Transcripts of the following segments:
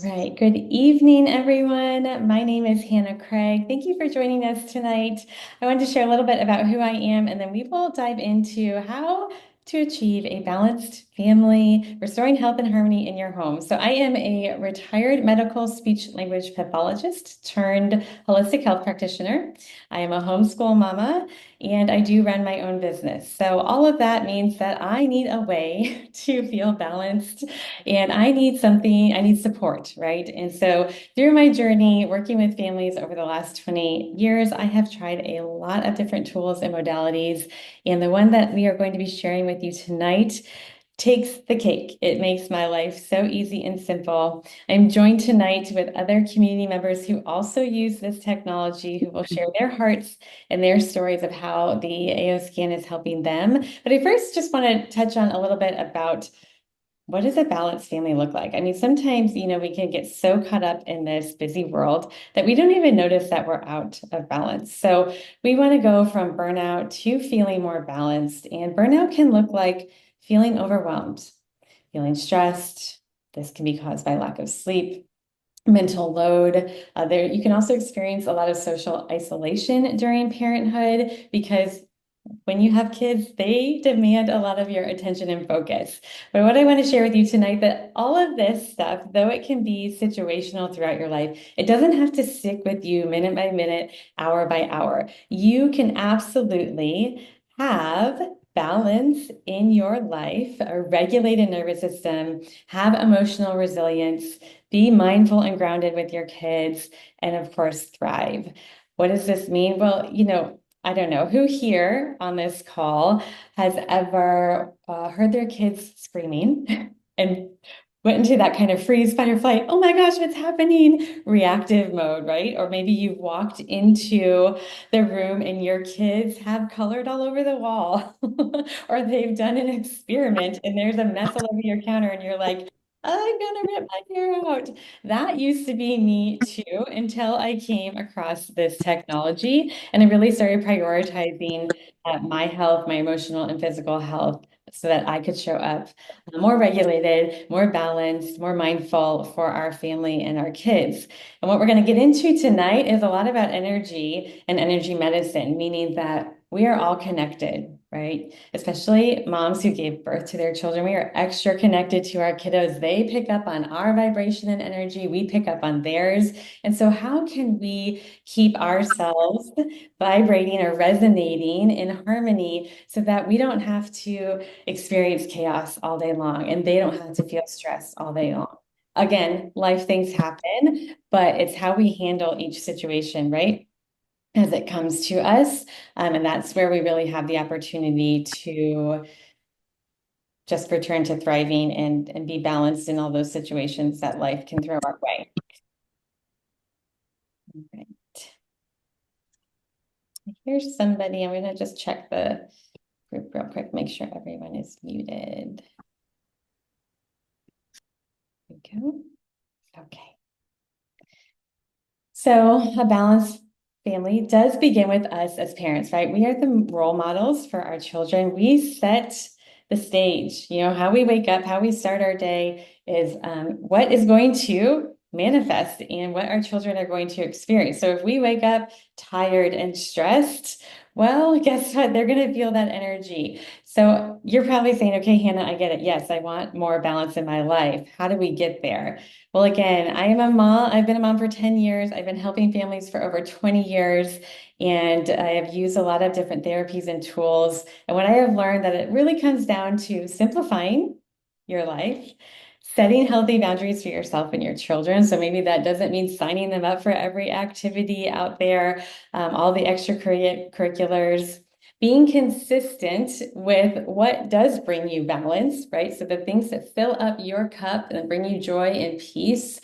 Right. Good evening, everyone. My name is Hannah Craig. Thank you for joining us tonight. I wanted to share a little bit about who I am, and then we will dive into how to achieve a balanced family, restoring health and harmony in your home. So I am a retired medical speech language pathologist turned holistic health practitioner. I am a homeschool mama, and I do run my own business. So all of that means that I need a way to feel balanced and I need support, right? And so through my journey working with families over the last 20 years, I have tried a lot of different tools and modalities. And the one that we are going to be sharing with you tonight takes the cake. It makes my life so easy and simple. I'm joined tonight with other community members who also use this technology, who will share their hearts and their stories of how the AO scan is helping them. But I first just want to touch on a little bit about what does a balanced family look like? I mean, sometimes, we can get so caught up in this busy world that we don't even notice that we're out of balance. So we want to go from burnout to feeling more balanced. And burnout can look like feeling overwhelmed, feeling stressed. This can be caused by lack of sleep, mental load. There, you can also experience a lot of social isolation during parenthood because when you have kids, they demand a lot of your attention and focus. But what I want to share with you tonight, that all of this stuff, though it can be situational throughout your life, it doesn't have to stick with you minute by minute, hour by hour. You can absolutely have balance in your life, a regulated nervous system, have emotional resilience, be mindful and grounded with your kids, and of course, thrive. What does this mean? Well, I don't know who here on this call has ever heard their kids screaming and went into that kind of freeze, fight, or flight. Oh my gosh, what's happening? Reactive mode, right? Or maybe you've walked into the room and your kids have colored all over the wall, or they've done an experiment and there's a mess all over your counter, and you're like, I'm gonna rip my hair out. That used to be me too until I came across this technology and I really started prioritizing my health, my emotional and physical health so that I could show up more regulated, more balanced, more mindful for our family and our kids. And what we're going to get into tonight is a lot about energy and energy medicine, meaning that we are all connected, right? Especially moms who gave birth to their children. We are extra connected to our kiddos. They pick up on our vibration and energy. We pick up on theirs. And so how can we keep ourselves vibrating or resonating in harmony so that we don't have to experience chaos all day long and they don't have to feel stress all day long? Again, life things happen, but it's how we handle each situation, right? As it comes to us. And that's where we really have the opportunity to just return to thriving and be balanced in all those situations that life can throw our way. All right. Here's somebody. I'm going to just check the group real quick, make sure everyone is muted. There we go. Okay. So a balanced family does begin with us as parents, right? We are the role models for our children. We set the stage, how we wake up, how we start our day is what is going to manifest and what our children are going to experience. So if we wake up tired and stressed, well, guess what? They're going to feel that energy. So you're probably saying, okay, Hannah, I get it. Yes, I want more balance in my life. How do we get there? Well, again, I am a mom. I've been a mom for 10 years. I've been helping families for over 20 years, and I have used a lot of different therapies and tools. And what I have learned that it really comes down to simplifying your life, setting healthy boundaries for yourself and your children. So maybe that doesn't mean signing them up for every activity out there, all the extracurriculars, being consistent with what does bring you balance, right? So the things that fill up your cup and bring you joy and peace,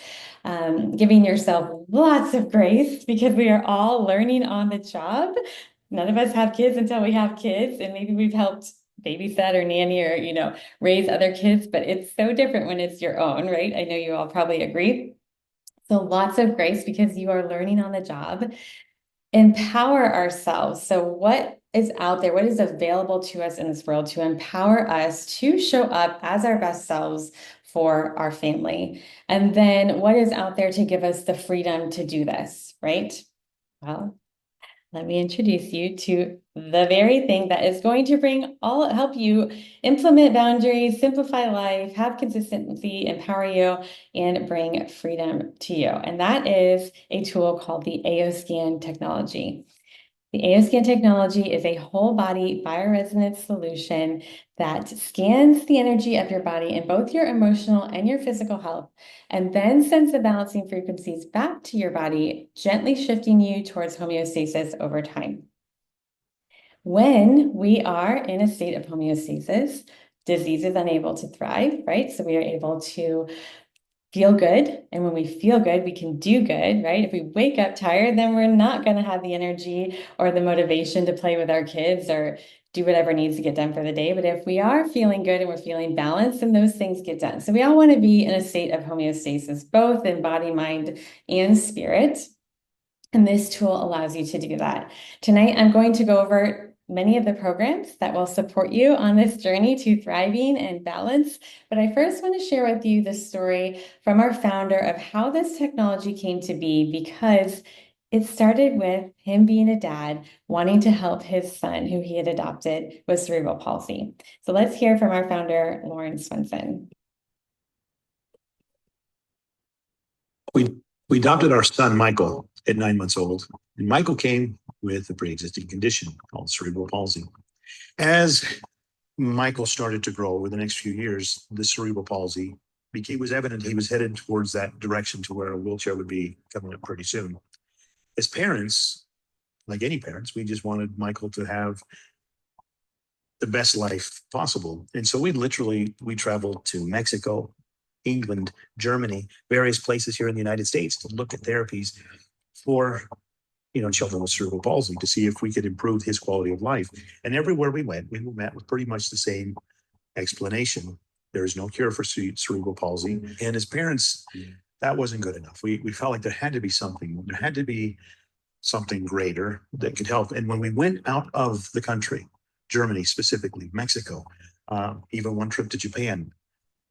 giving yourself lots of grace because we are all learning on the job. None of us have kids until we have kids, and maybe we've helped babysit or nanny or, raise other kids, but it's so different when it's your own, right? I know you all probably agree. So lots of grace because you are learning on the job. Empower ourselves. So what is out there? What is available to us in this world to empower us to show up as our best selves for our family. And then what is out there to give us the freedom to do this, right? Well, let me introduce you to the very thing that is going to help you implement boundaries, simplify life, have consistency, empower you, and bring freedom to you. And that is a tool called the AOScan technology. The AOScan technology is a whole body bioresonance solution that scans the energy of your body in both your emotional and your physical health, and then sends the balancing frequencies back to your body, gently shifting you towards homeostasis over time. When we are in a state of homeostasis, disease is unable to thrive, right? So we are able to feel good. And when we feel good, we can do good, right? If we wake up tired, then we're not going to have the energy or the motivation to play with our kids or do whatever needs to get done for the day. But if we are feeling good and we're feeling balanced, then those things get done. So we all want to be in a state of homeostasis, both in body, mind, and spirit. And this tool allows you to do that. Tonight, I'm going to go over many of the programs that will support you on this journey to thriving and balance. But I first want to share with you the story from our founder of how this technology came to be, because it started with him being a dad wanting to help his son, who he had adopted, with cerebral palsy. So let's hear from our founder, Lauren Swenson. We adopted our son, Michael, at 9 months old. And Michael came with a pre-existing condition called cerebral palsy. As Michael started to grow over the next few years, the cerebral palsy was evident he was headed towards that direction to where a wheelchair would be coming up pretty soon. As parents, like any parents, we just wanted Michael to have the best life possible. And so we traveled to Mexico, England, Germany, various places here in the United States to look at therapies for children with cerebral palsy to see if we could improve his quality of life. And everywhere we went, we met with pretty much the same explanation. There is no cure for cerebral palsy. And as parents, that wasn't good enough. We felt like there had to be something. There had to be something greater that could help. And when we went out of the country, Germany specifically, Mexico, even one trip to Japan,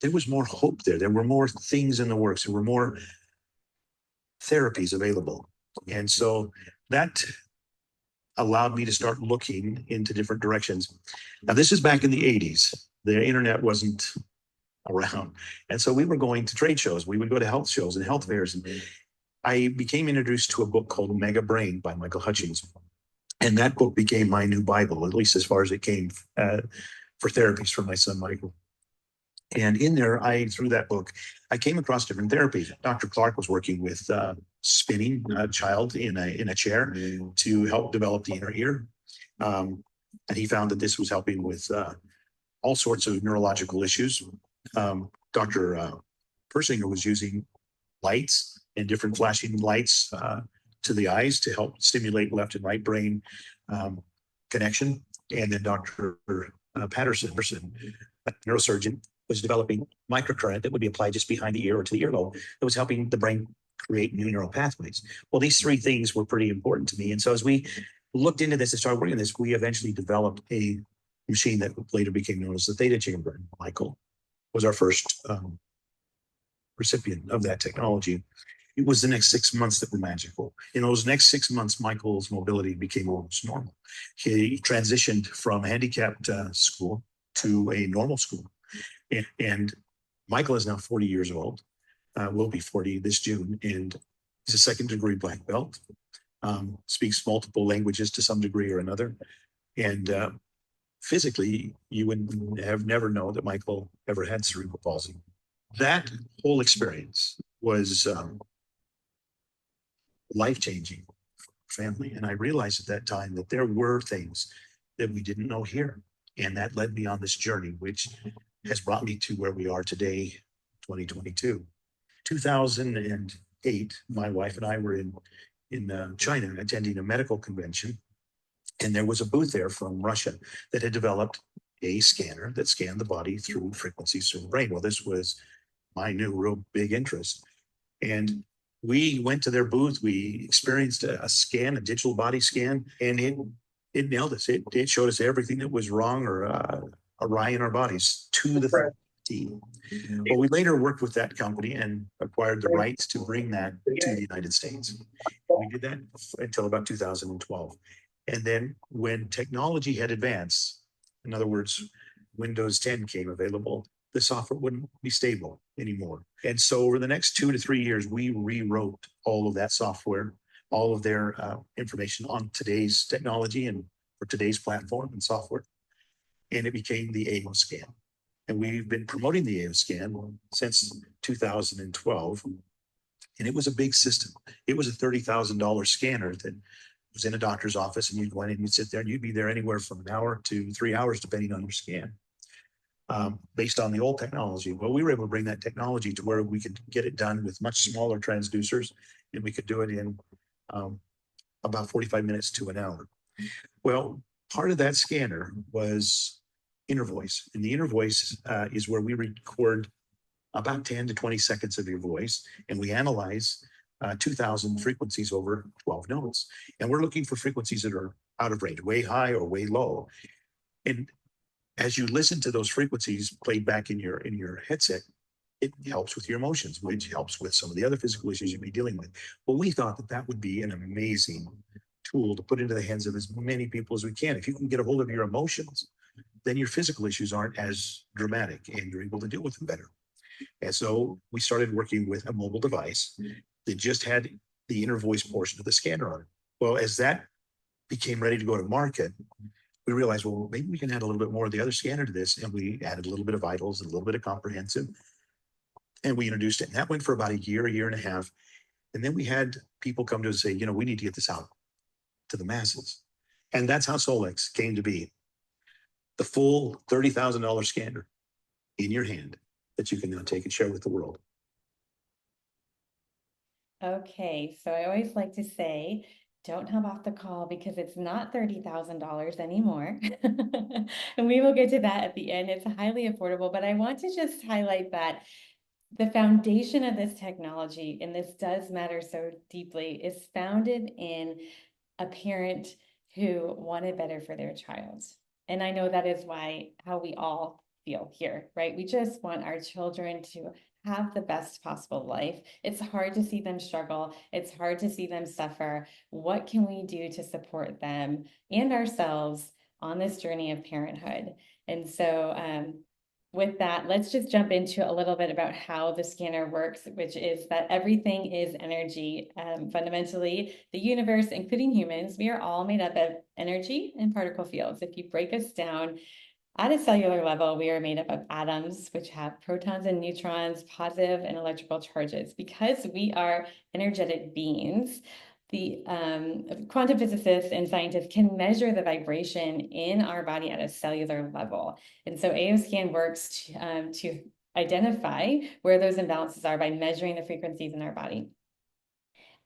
there was more hope there. There were more things in the works. There were more therapies available. And so that allowed me to start looking into different directions. Now, this is back in the 80s. The internet wasn't around. And so we were going to trade shows. We would go to health shows and health fairs. And I became introduced to a book called Mega Brain by Michael Hutchings. And that book became my new Bible, at least as far as it came for therapies for my son, Michael. And in there, through that book, I came across different therapies. Dr. Clark was working with spinning a child in a chair to help develop the inner ear. And he found that this was helping with all sorts of neurological issues. Dr. Persinger was using lights and different flashing lights to the eyes to help stimulate left and right brain connection. And then Dr. Patterson, a neurosurgeon, was developing microcurrent that would be applied just behind the ear or to the earlobe that was helping the brain create new neural pathways. Well, these three things were pretty important to me. And so as we looked into this and started working on this, we eventually developed a machine that later became known as the Theta Chamber. Michael was our first recipient of that technology. It was the next 6 months that were magical. In those next 6 months, Michael's mobility became almost normal. He transitioned from a handicapped school to a normal school. And Michael is now 40 years old, will be 40 this June, and he's a second-degree black belt, speaks multiple languages to some degree or another. And physically, you would have never known that Michael ever had cerebral palsy. That whole experience was life-changing for family. And I realized at that time that there were things that we didn't know here. And that led me on this journey, which has brought me to where we are today, 2022. 2008, my wife and I were in China attending a medical convention. And there was a booth there from Russia that had developed a scanner that scanned the body through frequencies through the brain. Well, this was my new real big interest. And we went to their booth. We experienced a scan, a digital body scan, and it nailed us. It showed us everything that was wrong or awry in our bodies to the PTSD. Well, we later worked with that company and acquired the rights to bring that to the United States. We did that until about 2012. And then when technology had advanced, in other words, Windows 10 came available, the software wouldn't be stable anymore. And so over the next 2 to 3 years, we rewrote all of that software, all of their information on today's technology and for today's platform and software. And it became the AO scan. And we've been promoting the AO scan since 2012. And it was a big system. It was a $30,000 scanner that was in a doctor's office, and you'd go in and you'd sit there and you'd be there anywhere from an hour to 3 hours, depending on your scan, based on the old technology. Well, we were able to bring that technology to where we could get it done with much smaller transducers, and we could do it in about 45 minutes to an hour. Well, part of that scanner was inner voice, and the inner voice is where we record about 10 to 20 seconds of your voice, and we analyze 2,000 frequencies over 12 notes. And we're looking for frequencies that are out of range, way high or way low. And as you listen to those frequencies played back in your headset, it helps with your emotions, which helps with some of the other physical issues you'd be dealing with. Well, we thought that that would be an amazing tool to put into the hands of as many people as we can. If you can get a hold of your emotions, then your physical issues aren't as dramatic and you're able to deal with them better. And so we started working with a mobile device that just had the inner voice portion of the scanner on it. Well, as that became ready to go to market, we realized, well, maybe we can add a little bit more of the other scanner to this. And we added a little bit of vitals, a little bit of comprehensive, and we introduced it. And that went for about a year and a half. And then we had people come to us and say, we need to get this out to the masses. And that's how Solex came to be. The full $30,000 scanner in your hand that you can now take and share with the world. Okay, so I always like to say, don't hop off the call because it's not $30,000 anymore. And we will get to that at the end. It's highly affordable, but I want to just highlight that the foundation of this technology, and this does matter so deeply, is founded in a parent who wanted better for their child. And I know that is how we all feel here, right? We just want our children to have the best possible life. It's hard to see them struggle. It's hard to see them suffer. What can we do to support them and ourselves on this journey of parenthood? And so with that, let's just jump into a little bit about how the scanner works, which is that everything is energy. Fundamentally, the universe, including humans, we are all made up of energy and particle fields. If you break us down, at a cellular level, we are made up of atoms, which have protons and neutrons, positive and electrical charges. Because we are energetic beings, the quantum physicists and scientists can measure the vibration in our body at a cellular level. And so AOScan works to identify where those imbalances are by measuring the frequencies in our body.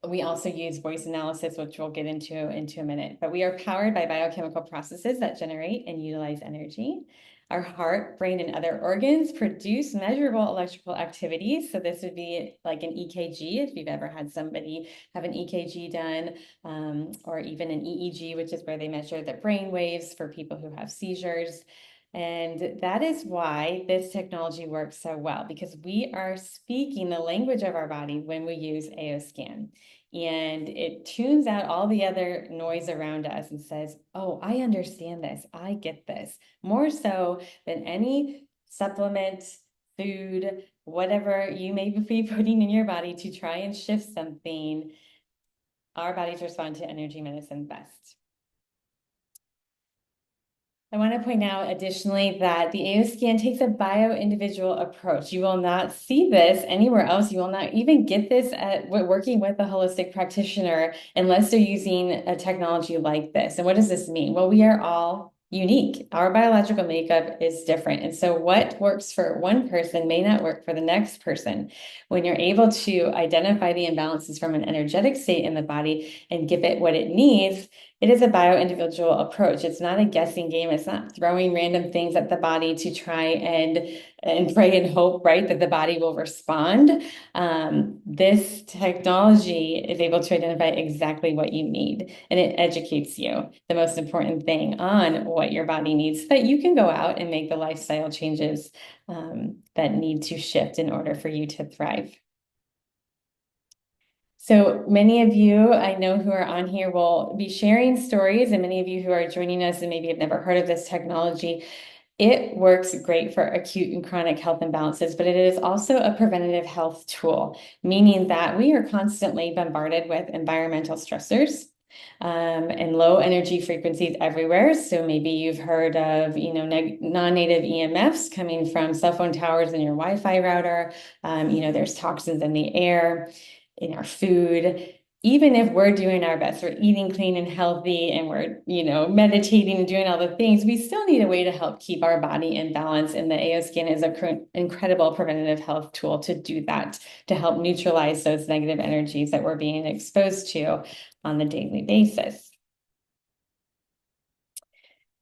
We also use voice analysis, which we'll get into a minute, but we are powered by biochemical processes that generate and utilize energy. Our heart, brain, and other organs produce measurable electrical activities. So this would be like an EKG, if you've ever had somebody have an EKG done, or even an EEG, which is where they measure the brain waves for people who have seizures. And that is why this technology works so well, because we are speaking the language of our body when we use AOScan. And it tunes out all the other noise around us and says, oh, I understand this. I get this. More so than any supplement, food, whatever you may be putting in your body to try and shift something, our bodies respond to energy medicine best. I want to point out additionally that the AOScan takes a bio-individual approach. You will not see this anywhere else. You will not even get this at working with a holistic practitioner unless they're using a technology like this. And what does this mean? Well, we are all unique. Our biological makeup is different. And so what works for one person may not work for the next person. When you're able to identify the imbalances from an energetic state in the body and give it what it needs, it is a bio-individual approach. It's not a guessing game. It's not throwing random things at the body to try and pray and hope, right, that the body will respond. This technology is able to identify exactly what you need, and it educates you, the most important thing, on what your body needs, so that you can go out and make the lifestyle changes that need to shift in order for you to thrive. So many of you I know who are on here will be sharing stories, and many of you who are joining us and maybe have never heard of this technology, it works great for acute and chronic health imbalances, but it is also a preventative health tool, meaning that we are constantly bombarded with environmental stressors and low energy frequencies everywhere. So maybe you've heard of, non-native EMFs coming from cell phone towers in your Wi-Fi router. There's toxins in the air, in our food. Even if we're doing our best, we're eating clean and healthy, and we're, meditating and doing all the things, we still need a way to help keep our body in balance. And the AO Scan is an incredible preventative health tool to do that, to help neutralize those negative energies that we're being exposed to on the daily basis.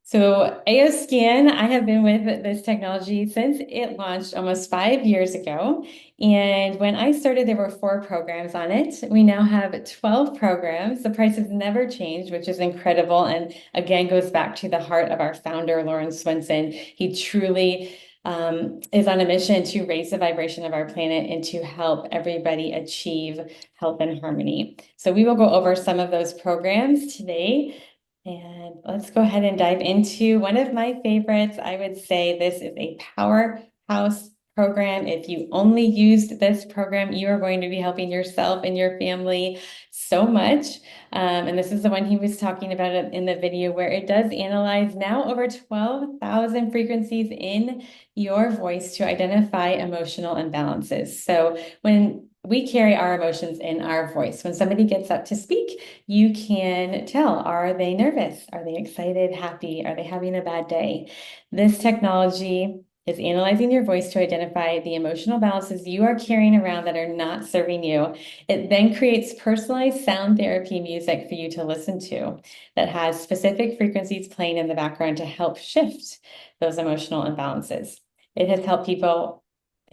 So AO Scan, I have been with this technology since it launched almost 5 years ago. And when I started, there were 4 programs on it. We now have 12 programs. The price has never changed, which is incredible. And again, goes back to the heart of our founder, Lawrence Swenson. He truly is on a mission to raise the vibration of our planet and to help everybody achieve health and harmony. So we will go over some of those programs today. And let's go ahead and dive into one of my favorites. I would say this is a powerhouse program. If you only used this program, you are going to be helping yourself and your family so much. And this is the one he was talking about in the video, where it does analyze now over 12,000 frequencies in your voice to identify emotional imbalances. So when we carry our emotions in our voice, when somebody gets up to speak, you can tell, are they nervous? Are they excited, happy? Are they having a bad day? This technology is analyzing your voice to identify the emotional balances you are carrying around that are not serving you. It then creates personalized sound therapy music for you to listen to that has specific frequencies playing in the background to help shift those emotional imbalances. It has helped people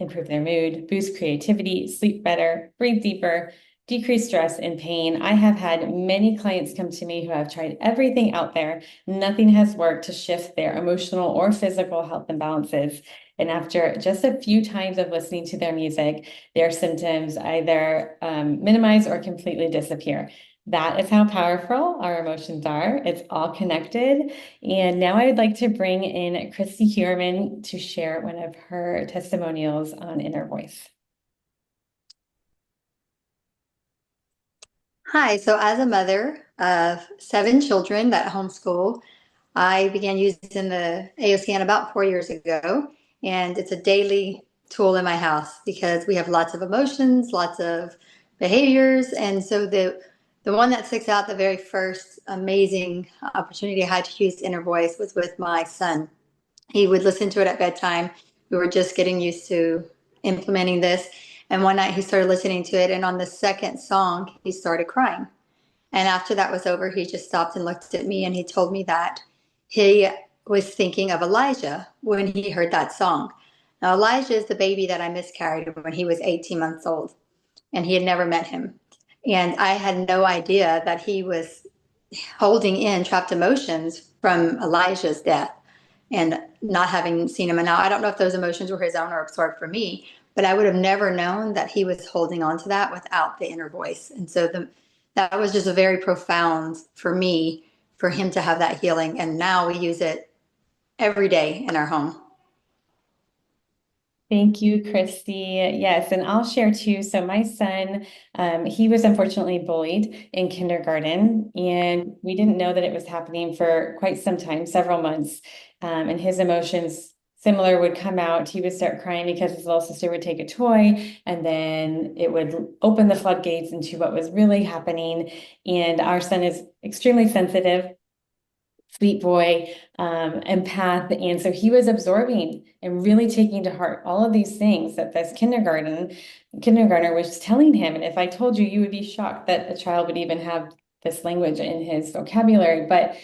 improve their mood, boost creativity, sleep better, breathe deeper, decrease stress and pain. I have had many clients come to me who have tried everything out there. Nothing has worked to shift their emotional or physical health imbalances. And after just a few times of listening to their music, their symptoms either minimize or completely disappear. That is how powerful our emotions are. It's all connected. And now I would like to bring in Christy Huerman to share one of her testimonials on inner voice. Hi, so as a mother of 7 children that homeschool, I began using the AO Scan about 4 years ago, and it's a daily tool in my house because we have lots of emotions, lots of behaviors, and so the one that sticks out, the very first amazing opportunity I had to use inner voice was with my son. He would listen to it at bedtime. We were just getting used to implementing this. And one night he started listening to it, and on the second song, he started crying. And after that was over, he just stopped and looked at me and he told me that he was thinking of Elijah when he heard that song. Now, Elijah is the baby that I miscarried when he was 18 months old, and he had never met him. And I had no idea that he was holding in trapped emotions from Elijah's death and not having seen him. And now I don't know if those emotions were his own or absorbed from me, but I would have never known that he was holding on to that without the inner voice. And so that was just a very profound for me, for him to have that healing. And now we use it every day in our home. Thank you, Christy. Yes, and I'll share too. So my son, he was unfortunately bullied in kindergarten, and we didn't know that it was happening for quite some time, several months. And his emotions similar would come out. He would start crying because his little sister would take a toy, and then it would open the floodgates into what was really happening. And our son is extremely sensitive, sweet boy, empath. And so he was absorbing and really taking to heart all of these things that this kindergartner was telling him. And if I told you, you would be shocked that a child would even have this language in his vocabulary, but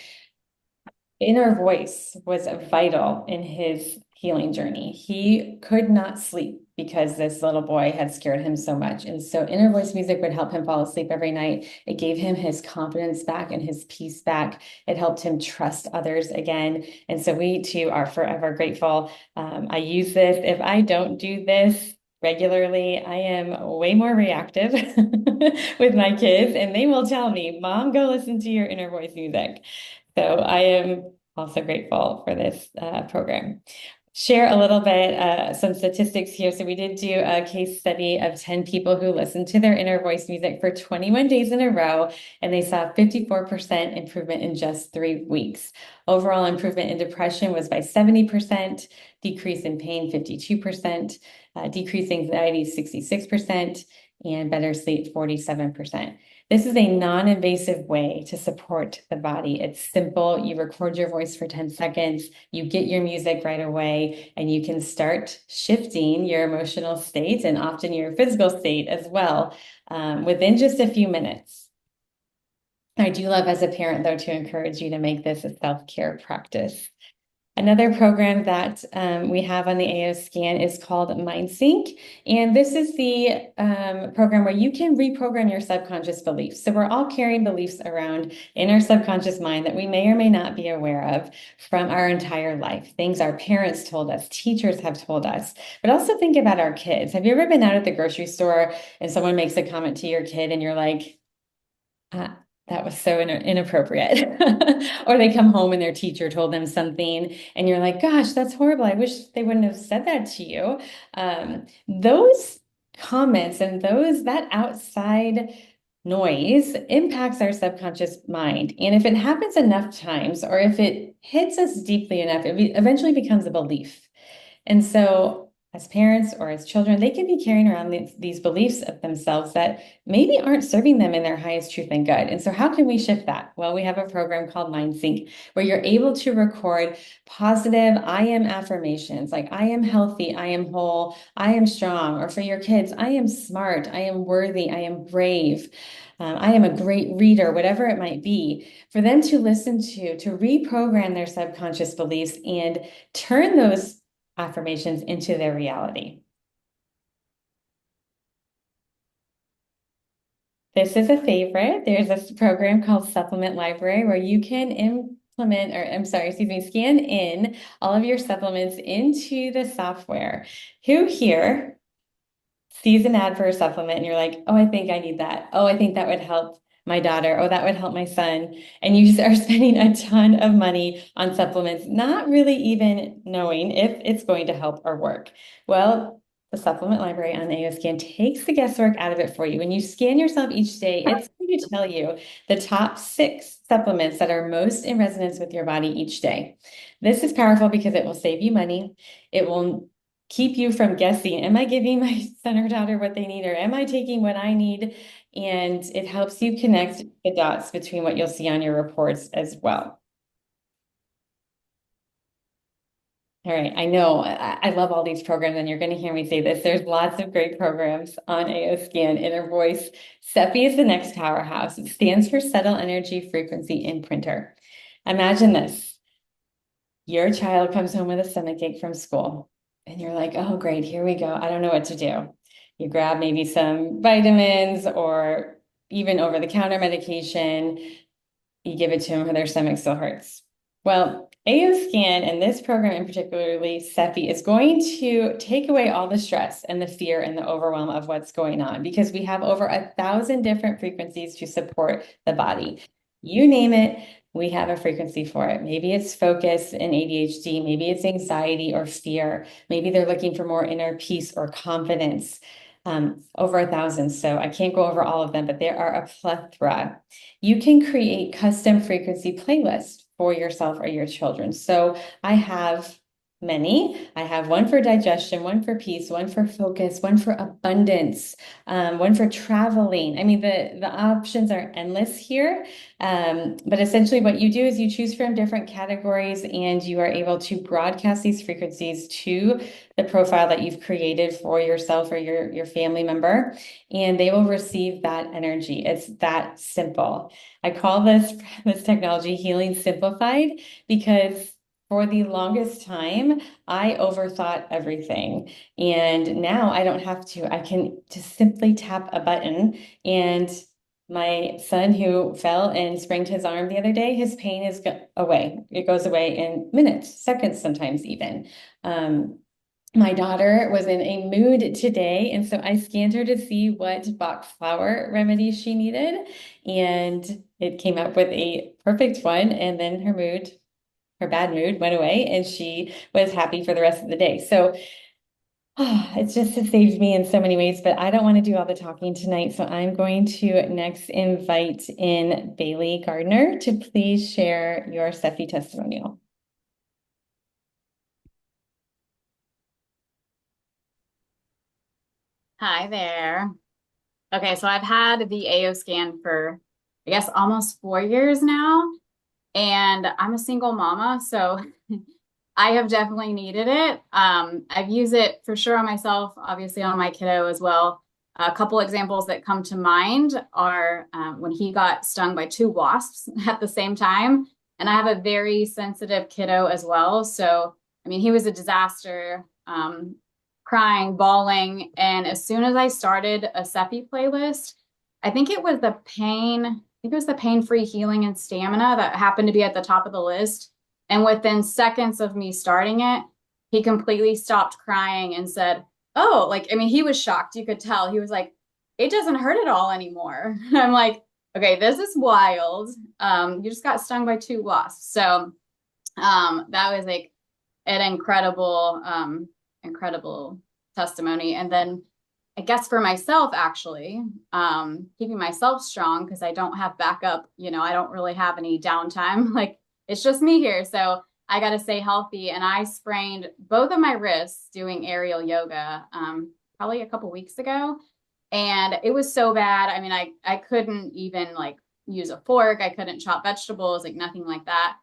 inner voice was vital in his healing journey. He could not sleep because this little boy had scared him so much. And so inner voice music would help him fall asleep every night. It gave him his confidence back and his peace back. It helped him trust others again. And so we too are forever grateful. I use this. If I don't do this regularly, I am way more reactive with my kids, and they will tell me, Mom, go listen to your inner voice music. So I am also grateful for this program. Share a little bit, some statistics here. So we did do a case study of 10 people who listened to their inner voice music for 21 days in a row, and they saw 54% improvement in just 3 weeks. Overall improvement in depression was by 70%, decrease in pain 52%, decrease anxiety 66%, and better sleep 47%. This is a non-invasive way to support the body. It's simple. You record your voice for 10 seconds, you get your music right away, and you can start shifting your emotional state and often your physical state as well within just a few minutes. I do love as a parent, though, to encourage you to make this a self-care practice. Another program that we have on the AO Scan is called MindSync. And this is the program where you can reprogram your subconscious beliefs. So we're all carrying beliefs around in our subconscious mind that we may or may not be aware of from our entire life. Things our parents told us, teachers have told us. But also think about our kids. Have you ever been out at the grocery store and someone makes a comment to your kid and you're like, that was so inappropriate. Or they come home and their teacher told them something and you're like, gosh, that's horrible. I wish they wouldn't have said that to you. Those comments and that outside noise impacts our subconscious mind. And if it happens enough times, or if it hits us deeply enough, it eventually becomes a belief. And so as parents or as children, they can be carrying around these beliefs of themselves that maybe aren't serving them in their highest truth and good. And so how can we shift that? Well, we have a program called MindSync where you're able to record positive I am affirmations like I am healthy, I am whole, I am strong. Or for your kids, I am smart, I am worthy, I am brave. I am a great reader, whatever it might be, for them to listen to reprogram their subconscious beliefs and turn those affirmations into their reality. This is a favorite. There's a program called Supplement Library where you can scan in all of your supplements into the software. Who here sees an ad for a supplement and you're like, oh, I think I need that. Oh, I think that would help my daughter. Oh, that would help my son. And you are spending a ton of money on supplements, not really even knowing if it's going to help or work. Well, the Supplement Library on AO Scan takes the guesswork out of it for you. When you scan yourself each day, it's going to tell you the top 6 supplements that are most in resonance with your body each day. This is powerful because it will save you money. It will keep you from guessing, am I giving my son or daughter what they need, or am I taking what I need? And it helps you connect the dots between what you'll see on your reports as well. All right, I know I love all these programs, and you're going to hear me say this. There's lots of great programs on AO Scan, Inner Voice. SEPI is the next powerhouse. It stands for Subtle Energy Frequency Imprinter. Imagine this. Your child comes home with a stomachache from school, and you're like, oh, great, here we go. I don't know what to do. You grab maybe some vitamins or even over-the-counter medication. You give it to them, or their stomach still hurts. Well, AO Scan and this program in particularly, SEPI, is going to take away all the stress and the fear and the overwhelm of what's going on, because we have over 1,000 different frequencies to support the body. You name it, we have a frequency for it. Maybe it's focus and ADHD, maybe it's anxiety or fear, maybe they're looking for more inner peace or confidence. Over 1,000. So I can't go over all of them, but there are a plethora. You can create custom frequency playlists for yourself or your children. So I have many. I have one for digestion, one for peace, one for focus, one for abundance, one for traveling. I mean, the options are endless here. But essentially, what you do is you choose from different categories, and you are able to broadcast these frequencies to the profile that you've created for yourself or your family member, and they will receive that energy. It's that simple. I call this technology healing simplified because for the longest time, I overthought everything. And now I don't have to. I can just simply tap a button. And my son, who fell and sprained his arm the other day, his pain is away. It goes away in minutes, seconds, sometimes even. My daughter was in a mood today, and so I scanned her to see what Bach flower remedy she needed, and it came up with a perfect one. And then her bad mood went away, and she was happy for the rest of the day. So it's just has saved me in so many ways, but I don't want to do all the talking tonight. So I'm going to next invite in Bailey Gardner to please share your Cephi testimonial. Hi there. Okay, so I've had the AO scan for, I guess, almost 4 years now, and I'm a single mama, so I have definitely needed it. I've used it for sure on myself, obviously on my kiddo as well. A couple examples that come to mind are when he got stung by 2 wasps at the same time, and I have a very sensitive kiddo as well. So, I mean, he was a disaster. Crying, bawling. And as soon as I started a Cephi playlist, I think it was the pain-free healing and stamina that happened to be at the top of the list. And within seconds of me starting it, he completely stopped crying and said, "Oh, like, I mean, he was shocked. You could tell. He was like, it doesn't hurt at all anymore." I'm like, okay, this is wild. You just got stung by 2 wasps. So that was like an incredible testimony. And then I guess for myself, actually, keeping myself strong because I don't have backup, I don't really have any downtime. Like it's just me here. So I got to stay healthy. And I sprained both of my wrists doing aerial yoga probably a couple weeks ago. And it was so bad. I mean, I couldn't even like use a fork. I couldn't chop vegetables, like nothing like that.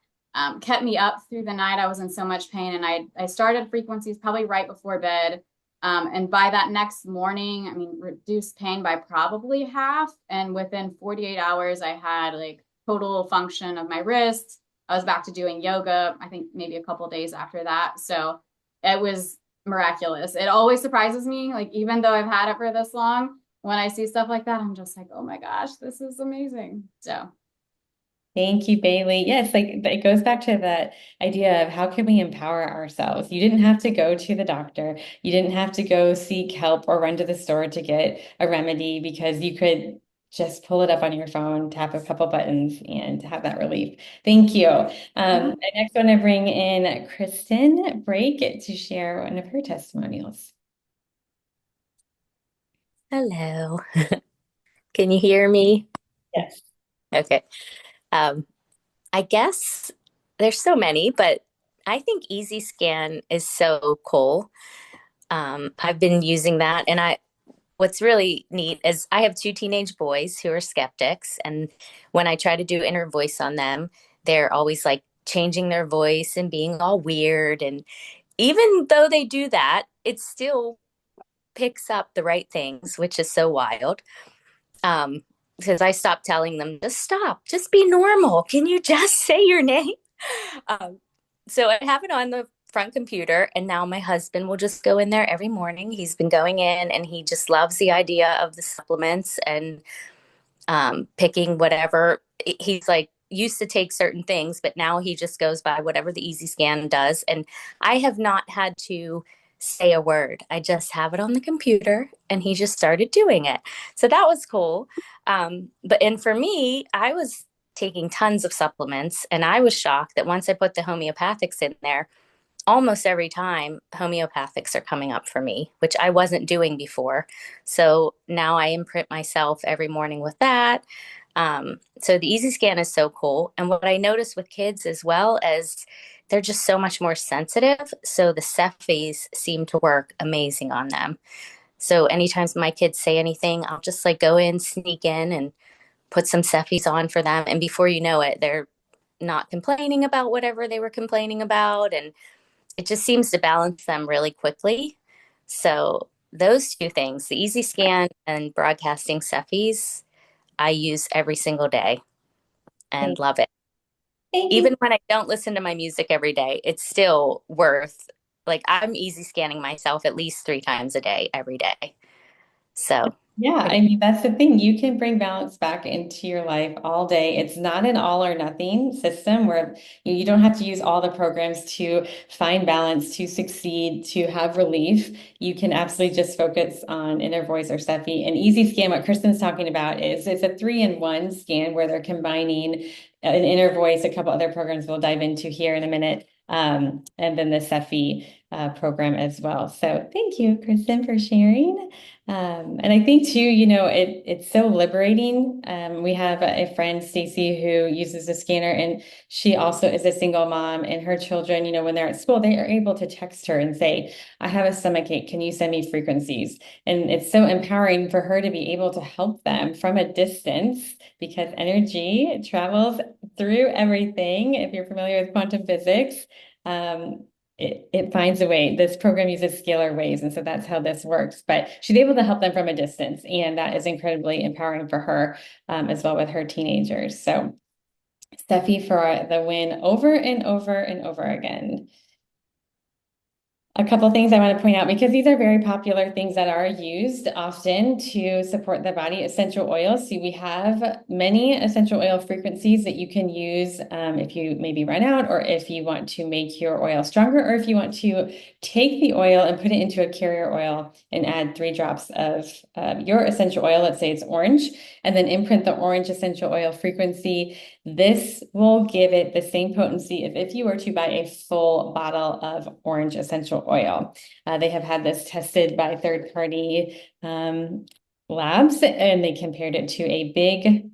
Kept me up through the night. I was in so much pain, and I started frequencies probably right before bed. And by that next morning, I mean, reduced pain by probably half. And within 48 hours, I had like total function of my wrists. I was back to doing yoga, I think maybe a couple days after that. So it was miraculous. It always surprises me, like, even though I've had it for this long, when I see stuff like that, I'm just like, oh my gosh, this is amazing. So Thank you, Bailey. Yes, like it goes back to that idea of how can we empower ourselves? You didn't have to go to the doctor. You didn't have to go seek help or run to the store to get a remedy because you could just pull it up on your phone, tap a couple buttons, and have that relief. Thank you. I next want to bring in Kristen Brake to share one of her testimonials. Hello. Can you hear me? Yes. Okay. I guess there's so many, but I think Easy Scan is so cool. I've been using that, and what's really neat is I have 2 teenage boys who are skeptics, and when I try to do inner voice on them, they're always like changing their voice and being all weird. And even though they do that, it still picks up the right things, which is so wild. Because I stopped telling them, just stop, just be normal. Can you just say your name? So I have it on the front computer, and now my husband will just go in there every morning. He's been going in, and he just loves the idea of the supplements and picking whatever. He's like used to take certain things, but now he just goes by whatever the Easy Scan does. And I have not had to say a word. I just have it on the computer, and he just started doing it. So that was cool. And for me, I was taking tons of supplements, and I was shocked that once I put the homeopathics in there, almost every time homeopathics are coming up for me, which I wasn't doing before. So now I imprint myself every morning with that. So the Easy Scan is so cool. And what I notice with kids as well as they're just so much more sensitive. So the Cephis seem to work amazing on them. So anytime my kids say anything, I'll just like go in, sneak in, and put some Cephis on for them. And before you know it, they're not complaining about whatever they were complaining about. And it just seems to balance them really quickly. So those two things, the Easy Scan and broadcasting Cephis, I use every single day and Thank love it. thank you. Even when I don't listen to my music every day, it's still worth, like, I'm easy scanning myself at least 3 times a day, every day. So, Yeah, I mean, that's the thing. You can bring balance back into your life all day. It's not an all or nothing system where you don't have to use all the programs to find balance, to succeed, to have relief. You can absolutely just focus on inner voice or Cephi. An easy scan, what Kristen's talking about is it's a 3-in-1 scan where they're combining an inner voice, a couple other programs we'll dive into here in a minute, and then the Cephi program as well. So thank you, Kristen, for sharing. And I think too, it's so liberating. We have a friend, Stacy, who uses a scanner, and she also is a single mom, and her children, when they're at school, they are able to text her and say, I have a stomachache. Can you send me frequencies? And it's so empowering for her to be able to help them from a distance because energy travels through everything. If you're familiar with quantum physics, it finds a way. This program uses scalar waves, and so that's how this works. But she's able to help them from a distance, and that is incredibly empowering for her as well with her teenagers. So Steffi for the win over and over and over again. A couple things I want to point out because these are very popular things that are used often to support the body. Essential oils. See, we have many essential oil frequencies that you can use if you maybe run out, or if you want to make your oil stronger, or if you want to take the oil and put it into a carrier oil and add 3 drops of your essential oil. Let's say it's orange, and then imprint the orange essential oil frequency. This will give it the same potency if you were to buy a full bottle of orange essential oil. They have had this tested by third-party labs, and they compared it to a big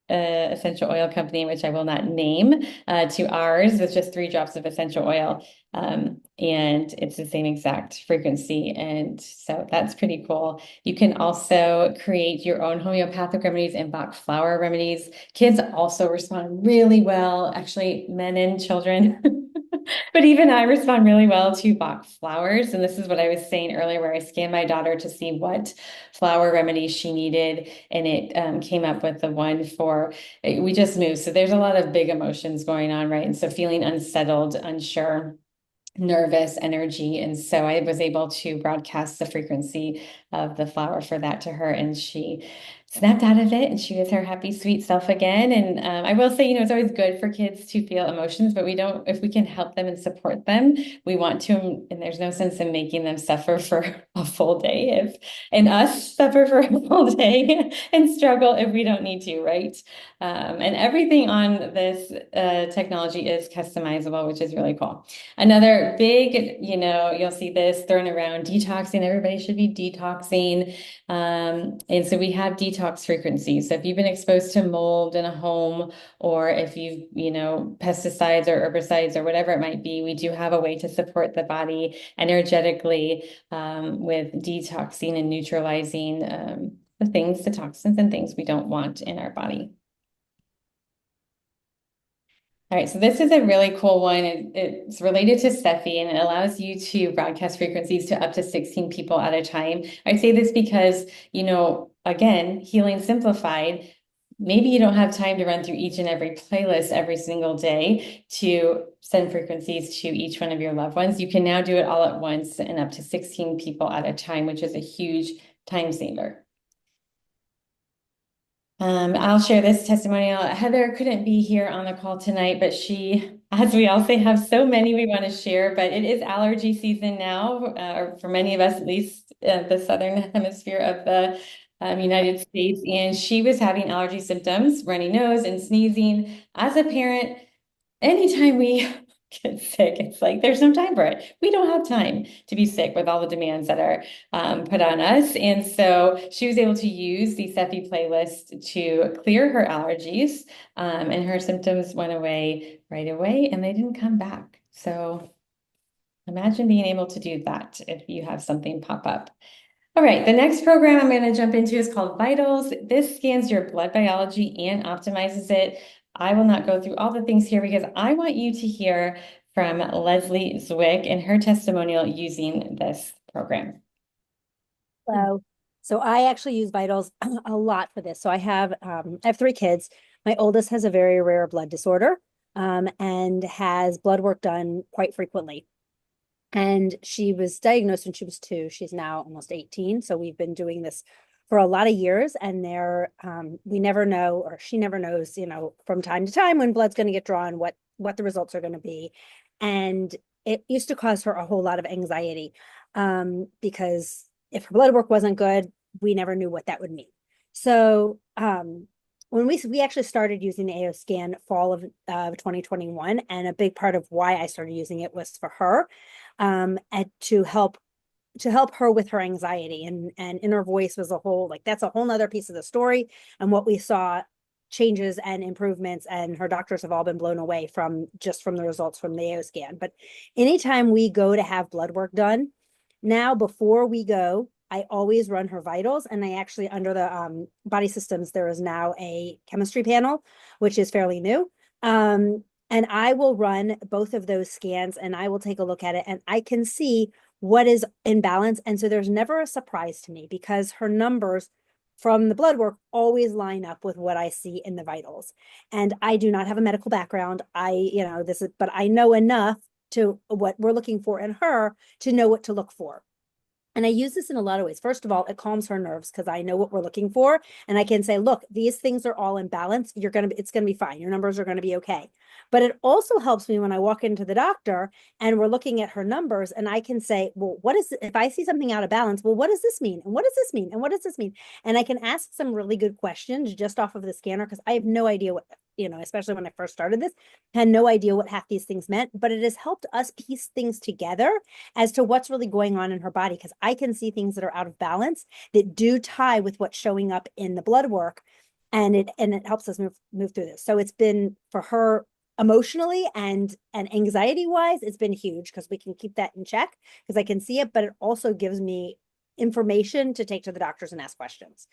essential oil company, which I will not name, to ours with just 3 drops of essential oil. And it's the same exact frequency. And so that's pretty cool. You can also create your own homeopathic remedies and Bach flower remedies. Kids also respond really well, actually, men and children. But even I respond really well to Bach flowers. And this is what I was saying earlier, where I scanned my daughter to see what flower remedies she needed. And it came up with the one for, we just moved. So there's a lot of big emotions going on, right? And so feeling unsettled, unsure, nervous energy. And so I was able to broadcast the frequency of the flower for that to her, and she snapped out of it and she was her happy, sweet self again. And I will say, it's always good for kids to feel emotions, but if we can help them and support them, we want to, and there's no sense in making them suffer for a full day and us suffer for a full day and struggle if we don't need to, right? And everything on this technology is customizable, which is really cool. Another big, you'll see this thrown around, detoxing. Everybody should be detoxing. And so we have detox frequencies. So if you've been exposed to mold in a home, or if you've, pesticides or herbicides or whatever it might be, we do have a way to support the body energetically with detoxing and neutralizing the toxins and things we don't want in our body. All right, so this is a really cool one. It's related to Steffi, and it allows you to broadcast frequencies to up to 16 people at a time. I say this because, again, Healing Simplified, maybe you don't have time to run through each and every playlist every single day to send frequencies to each one of your loved ones. You can now do it all at once and up to 16 people at a time, which is a huge time saver. I'll share this testimonial. Heather couldn't be here on the call tonight, but she, as we all say, have so many we want to share, but it is allergy season now, or for many of us, at least the Southern hemisphere of the United States. And she was having allergy symptoms, runny nose and sneezing. As a parent, anytime we get sick, it's like there's no time for it. We don't have time to be sick with all the demands that are put on us. And so she was able to use the Cephi playlist to clear her allergies, and her symptoms went away right away, and they didn't come back. So imagine being able to do that if you have something pop up. All right, the next program I'm going to jump into is called Vitals. This scans your blood biology and optimizes it. I will not go through all the things here because I want you to hear from Leslie Zwick and her testimonial using this program. Hello. So I actually use Vitals a lot for this. So I have 3 kids. My oldest has a very rare blood disorder and has blood work done quite frequently. And she was diagnosed when she was 2. She's now almost 18. So we've been doing this for a lot of years, and we never know, or she never knows, from time to time when blood's going to get drawn, what the results are going to be. And it used to cause her a whole lot of anxiety because if her blood work wasn't good, we never knew what that would mean. So when we actually started using the AO scan fall of 2021, and a big part of why I started using it was for her, and to help her with her anxiety, and inner voice was that's a whole nother piece of the story, and what we saw changes and improvements, and her doctors have all been blown away from the results from the AO scan. But anytime we go to have blood work done, now before we go, I always run her vitals, and I actually, under the Body Systems, there is now a chemistry panel, which is fairly new. And I will run both of those scans, and I will take a look at it, and I can see what is in balance. And so there's never a surprise to me because her numbers from the blood work always line up with what I see in the vitals. And I do not have a medical background. But I know enough to what we're looking for in her to know what to look for. And I use this in a lot of ways. First of all, it calms her nerves because I know what we're looking for. And I can say, look, these things are all in balance. It's going to be fine. Your numbers are going to be okay. But it also helps me when I walk into the doctor and we're looking at her numbers, and I can say, well, if I see something out of balance, well, what does this mean? And what does this mean? And what does this mean? And I can ask some really good questions just off of the scanner, because I have no idea what, especially when I first started this, had no idea what half these things meant, but it has helped us piece things together as to what's really going on in her body, because I can see things that are out of balance that do tie with what's showing up in the blood work, and it helps us move through this. So it's been, for her, emotionally and anxiety wise, it's been huge because we can keep that in check because I can see it, but it also gives me information to take to the doctors and ask questions.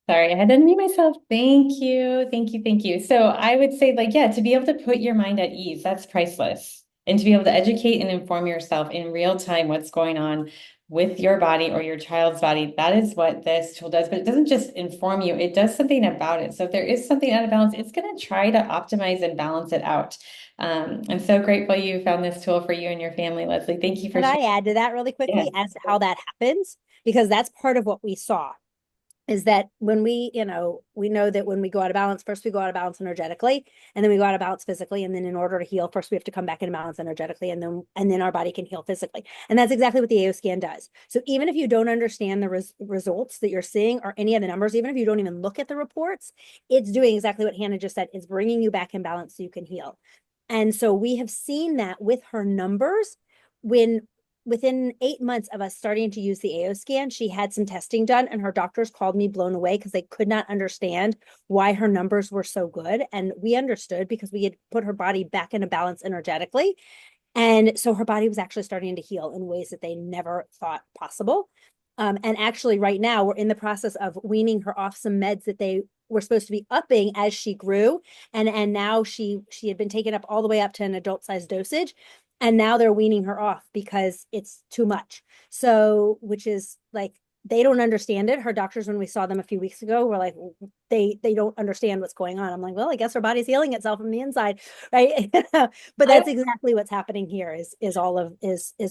Sorry, I had to unmute myself. Thank you. Thank you. Thank you. So I would say, to be able to put your mind at ease, that's priceless. And to be able to educate and inform yourself in real time what's going on with your body or your child's body, that is what this tool does. But it doesn't just inform you, it does something about it. So if there is something out of balance, it's going to try to optimize and balance it out. I'm so grateful you found this tool for you and your family, Leslie. Thank you for sharing. Can I add to that really quickly as to how that happens? Because that's part of what we saw. Is that when we know that when we go out of balance, first we go out of balance energetically, and then we go out of balance physically. And then in order to heal, first we have to come back into balance energetically, and then our body can heal physically. And that's exactly what the AO scan does. So even if you don't understand the results that you're seeing or any of the numbers, even if you don't even look at the reports, it's doing exactly what Hannah just said. It's bringing you back in balance so you can heal. And so we have seen that with her numbers within 8 months of us starting to use the AO scan, she had some testing done, and her doctors called me blown away because they could not understand why her numbers were so good. And we understood because we had put her body back into balance energetically. And so her body was actually starting to heal in ways that they never thought possible. And actually right now we're in the process of weaning her off some meds that they were supposed to be upping as she grew. And now she had been taken up all the way up to an adult size dosage. And now they're weaning her off because it's too much. So, which is they don't understand it. Her doctors, when we saw them a few weeks ago, were like, they don't understand what's going on. I'm like, well, I guess her body's healing itself from the inside, right? But that's exactly what's happening here is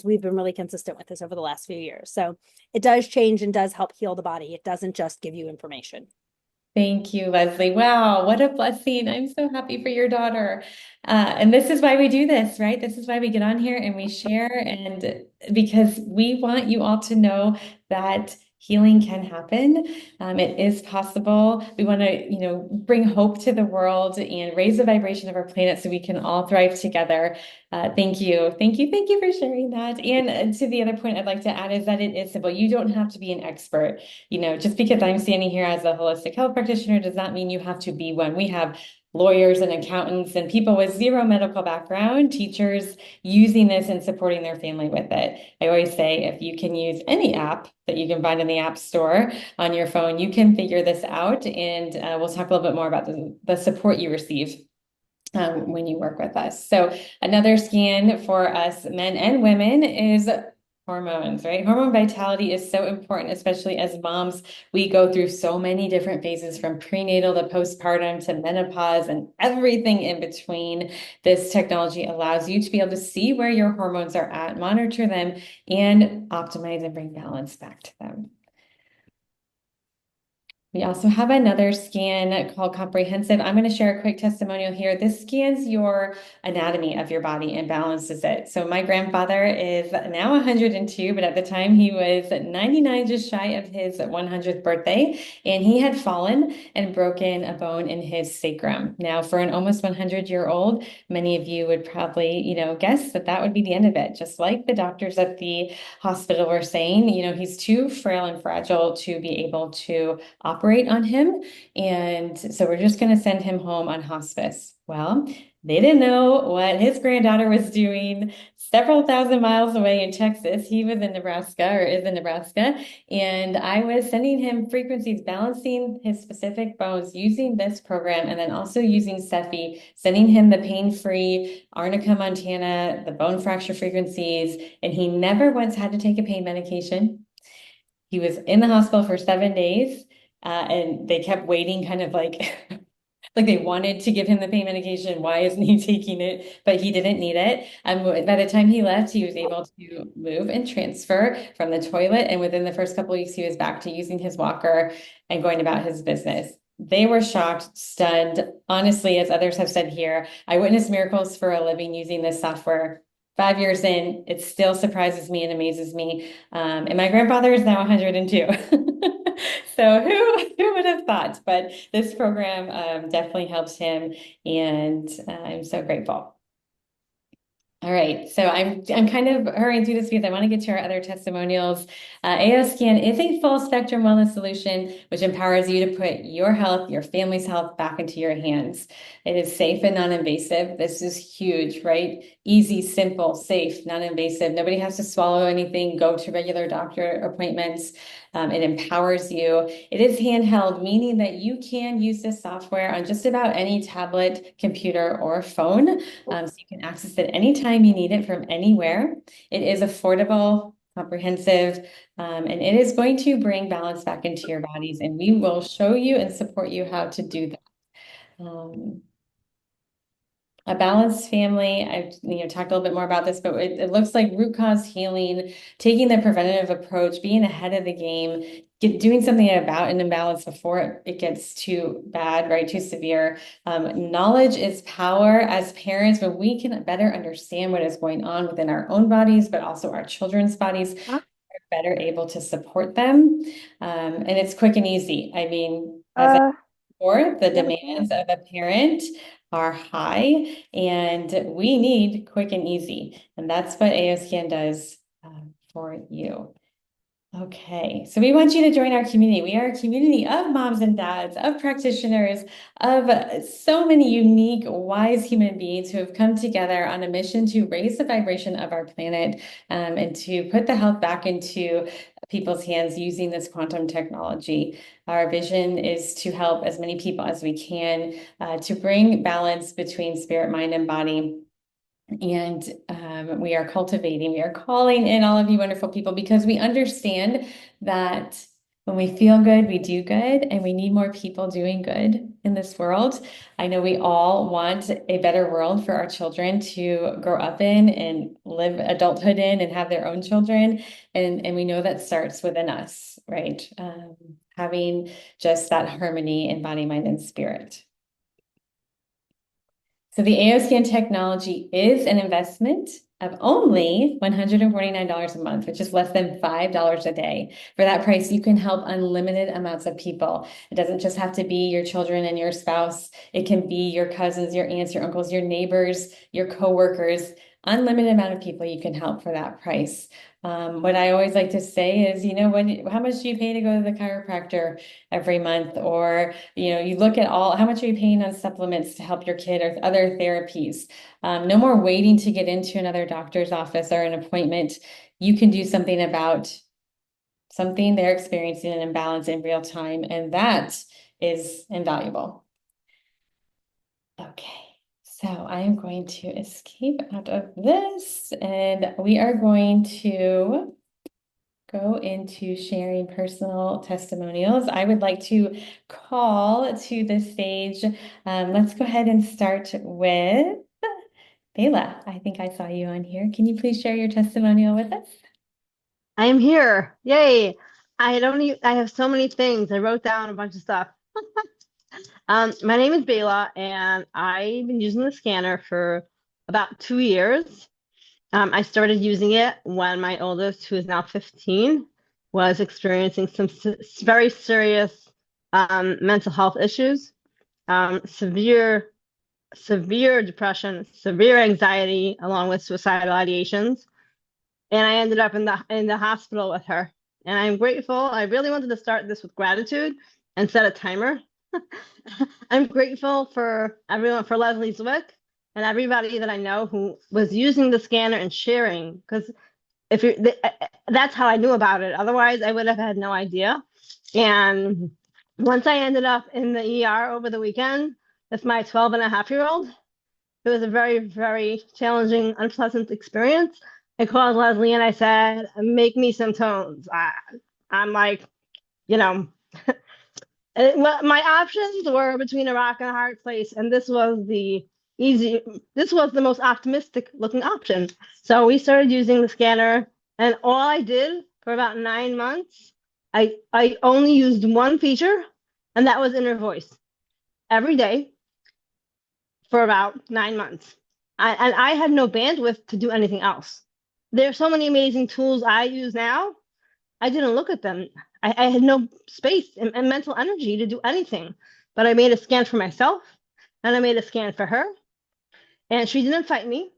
we've been really consistent with this over the last few years. So it does change and does help heal the body. It doesn't just give you information. Thank you, Leslie. Wow, what a blessing. I'm so happy for your daughter. And this is why we do this, right? This is why we get on here and we share, and because we want you all to know that healing can happen. It is possible. We want to, bring hope to the world and raise the vibration of our planet so we can all thrive together. Thank you. Thank you. Thank you for sharing that. And to the other point I'd like to add is that it is simple. You don't have to be an expert. Just because I'm standing here as a holistic health practitioner does not mean you have to be one. We have lawyers and accountants and people with zero medical background, teachers using this and supporting their family with it. I always say if you can use any app that you can find in the App Store on your phone, you can figure this out. And we'll talk a little bit more about the support you receive when you work with us. So another scan for us men and women is hormones, right? Hormone vitality is so important, especially as moms. We go through so many different phases from prenatal to postpartum to menopause and everything in between. This technology allows you to be able to see where your hormones are at, monitor them, and optimize and bring balance back to them. We also have another scan called Comprehensive. I'm going to share a quick testimonial here. This scans your anatomy of your body and balances it. So my grandfather is now 102, but at the time he was 99, just shy of his 100th birthday, and he had fallen and broken a bone in his sacrum. Now, for an almost 100-year-old, many of you would probably, guess that that would be the end of it. Just like the doctors at the hospital were saying, he's too frail and fragile to be able to operate on him. And so we're just going to send him home on hospice. Well, they didn't know what his granddaughter was doing several thousand miles away in Texas. He was in Nebraska or is in Nebraska. And I was sending him frequencies, balancing his specific bones using this program, and then also using Cepheid, sending him the pain-free Arnica Montana, the bone fracture frequencies. And he never once had to take a pain medication. He was in the hospital for 7 days. And they kept waiting, kind of like they wanted to give him the pain medication. Why isn't he taking it? But he didn't need it. By the time he left, he was able to move and transfer from the toilet. And within the first couple of weeks, he was back to using his walker and going about his business. They were shocked, stunned. Honestly, as others have said here, I witness miracles for a living using this software. 5 years in, it still surprises me and amazes me. And my grandfather is now 102. So who would have thought? But this program definitely helps him, and I'm so grateful. All right, so I'm kind of hurrying through this because I want to get to our other testimonials. AOScan is a full spectrum wellness solution which empowers you to put your health, your family's health back into your hands. It is safe and non-invasive. This is huge, right? Easy, simple, safe, non-invasive. Nobody has to swallow anything, go to regular doctor appointments. It empowers you. It is handheld, meaning that you can use this software on just about any tablet, computer, or phone. So you can access it anytime you need it from anywhere. It is affordable, comprehensive, and it is going to bring balance back into your bodies. And we will show you and support you how to do that. A balanced family, I've talked a little bit more about this, but it looks like root cause healing, taking the preventative approach, being ahead of the game, doing something about an imbalance before it gets too bad, right? Too severe. Knowledge is power. As parents, when we can better understand what is going on within our own bodies, but also our children's bodies, we're better able to support them. And it's quick and easy. I mean, as I said before, the demands of a parent are high, and we need quick and easy. And that's what AOScan does for you. Okay, so we want you to join our community. We are a community of moms and dads, of practitioners, of so many unique, wise human beings who have come together on a mission to raise the vibration of our planet and to put the health back into people's hands using this quantum technology. Our vision is to help as many people as we can to bring balance between spirit, mind, and body. And we are calling in all of you wonderful people because we understand that when we feel good, we do good, and we need more people doing good in this world. I know we all want a better world for our children to grow up in and live adulthood in and have their own children. And we know that starts within us, right? Having just that harmony in body, mind, and spirit. So the AOScan technology is an investment of only $149 a month, which is less than $5 a day. For that price, you can help unlimited amounts of people. It doesn't just have to be your children and your spouse. It can be your cousins, your aunts, your uncles, your neighbors, your coworkers. unlimited amount of people you can help for that price. What I always like to say is, how much do you pay to go to the chiropractor every month? Or, you look at how much are you paying on supplements to help your kid or other therapies? No more waiting to get into another doctor's office or an appointment. You can do something about something they're experiencing an imbalance in real time, and that is invaluable. Okay. So I am going to escape out of this, and we are going to go into sharing personal testimonials. I would like to call to the stage. Let's go ahead and start with Bayla. I think I saw you on here. Can you please share your testimonial with us? I am here. Yay. I have so many things. I wrote down a bunch of stuff. My name is Bayla, and I've been using the scanner for about 2 years. I started using it when my oldest, who is now 15, was experiencing some very serious mental health issues, severe depression, severe anxiety, along with suicidal ideations. And I ended up in the hospital with her. And I'm grateful. I really wanted to start this with gratitude and set a timer. I'm grateful for everyone, for Leslie Zwick and everybody that I know who was using the scanner and sharing, because that's how I knew about it. Otherwise, I would have had no idea. And once I ended up in the ER over the weekend with my 12-and-a-half-year-old, it was a very, very challenging, unpleasant experience. I called Leslie and I said, make me some tones. I'm like, my options were between a rock and a hard place, and this was the most optimistic looking option. So we started using the scanner, and all I did for about 9 months, I only used one feature, and that was inner voice every day for about 9 months. And I had no bandwidth to do anything else. There are so many amazing tools I use now. I didn't look at them. I had no space and mental energy to do anything. But I made a scan for myself, and I made a scan for her. And she didn't fight me.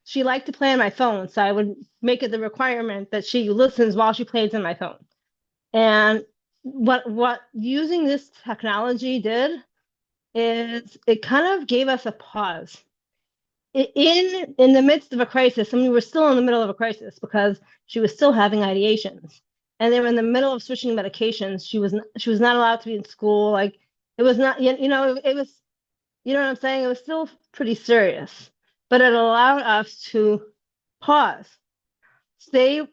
She liked to play on my phone, so I would make it the requirement that she listens while she plays on my phone. And what using this technology did is it kind of gave us a pause. In the midst of a crisis, and we were still in the middle of a crisis because she was still having ideations, and they were in the middle of switching medications. She was not allowed to be in school. Like, it was not, it was, what I'm saying? It was still pretty serious, but it allowed us to pause, stay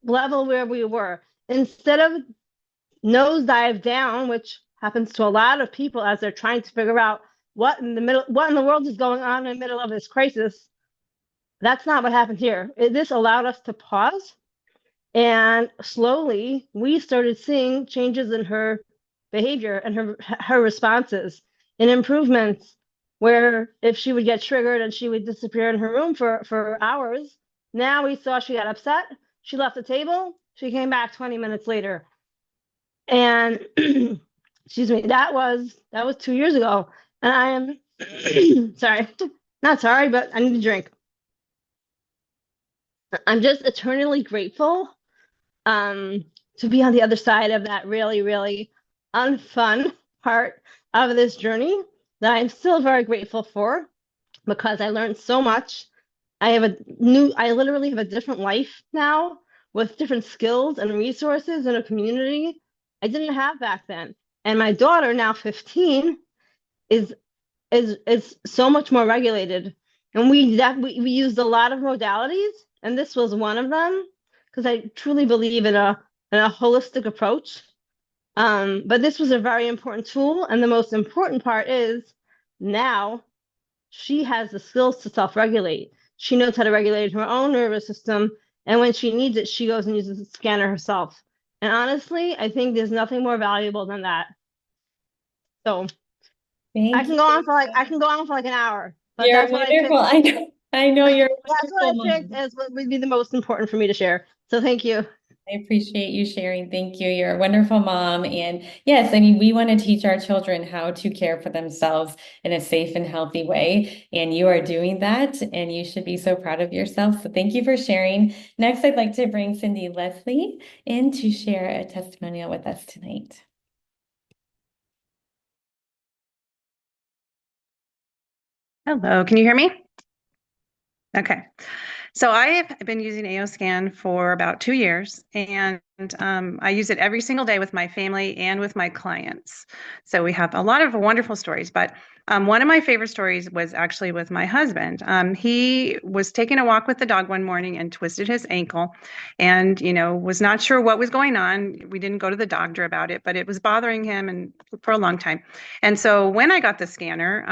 level where we were, instead of nosedive down, which happens to a lot of people as they're trying to figure out what in the world is going on in the middle of this crisis. That's not what happened here. This allowed us to pause, and slowly we started seeing changes in her behavior and her responses, and improvements where if she would get triggered and she would disappear in her room for hours, now we saw she got upset, she left the table, she came back 20 minutes later. And excuse me, that was 2 years ago. And I am not sorry, but I need a drink. I'm just eternally grateful to be on the other side of that really, really unfun part of this journey that I'm still very grateful for, because I learned so much. I literally have a different life now with different skills and resources and a community I didn't have back then. And my daughter, now 15, is so much more regulated, and we used a lot of modalities, and this was one of them, because I truly believe in a holistic approach. But this was a very important tool, and the most important part is now she has the skills to self-regulate. She knows how to regulate her own nervous system, and when she needs it, she goes and uses the scanner herself. And honestly, I think there's nothing more valuable than that. So I can go on for like an hour. But You're that's what wonderful. I picked. I know you're a That's what I wonderful picked mom. as what would be the most important for me to share. So thank you. I appreciate you sharing. Thank you. You're a wonderful mom. And yes, I mean, we want to teach our children how to care for themselves in a safe and healthy way. And you are doing that, and you should be so proud of yourself. So thank you for sharing. Next, I'd like to bring Cindy Leslie in to share a testimonial with us tonight. Hello, can you hear me? Okay. So I have been using AOScan for about 2 years, and I use it every single day with my family and with my clients. So we have a lot of wonderful stories, but one of my favorite stories was actually with my husband. He was taking a walk with the dog one morning and twisted his ankle, and was not sure what was going on. We didn't go to the doctor about it, but it was bothering him and for a long time. And so when I got the scanner,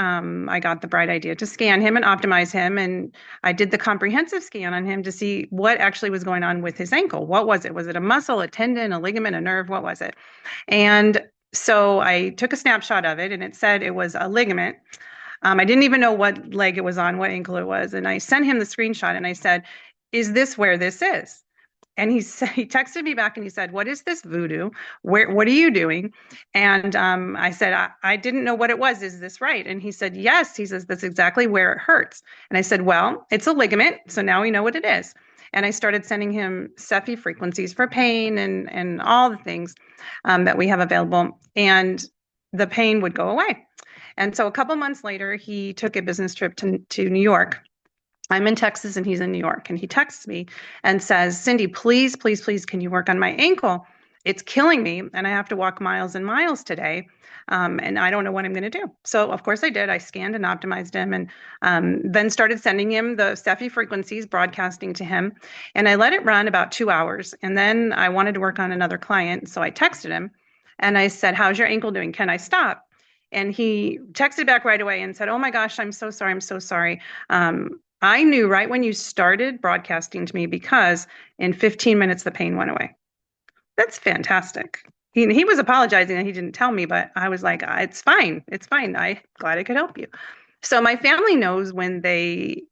I got the bright idea to scan him and optimize him, and I did the comprehensive scan on him to see what actually was going on with his ankle. What was it? Was it a muscle, a tendon, a ligament, a nerve? What was it? And so I took a snapshot of it, and it said it was a ligament. I didn't even know what leg it was on, what ankle it was. And I sent him the screenshot and I said, "Is this where this is?" And he texted me back and he said, "What is this voodoo? What are you doing?" And I said, I didn't know what it was. Is this right?" And he said, "Yes." He says, "That's exactly where it hurts." And I said, "Well, it's a ligament. So now we know what it is." And I started sending him Cepheid frequencies for pain and all the things that we have available. And the pain would go away. And so a couple months later, he took a business trip to New York. I'm in Texas and he's in New York. And he texts me and says, "Cindy, please, please, please, can you work on my ankle? It's killing me and I have to walk miles and miles today. And I don't know what I'm going to do." So, of course, I did. I scanned and optimized him and then started sending him the Cepheid frequencies, broadcasting to him. And I let it run about 2 hours. And then I wanted to work on another client. So I texted him and I said, "How's your ankle doing? Can I stop?" And he texted back right away and said, "Oh my gosh, I'm so sorry. I'm so sorry. I knew right when you started broadcasting to me because in 15 minutes the pain went away." That's fantastic. He was apologizing that he didn't tell me, but I was like, It's fine. It's fine. I'm glad I could help you." So my family knows when they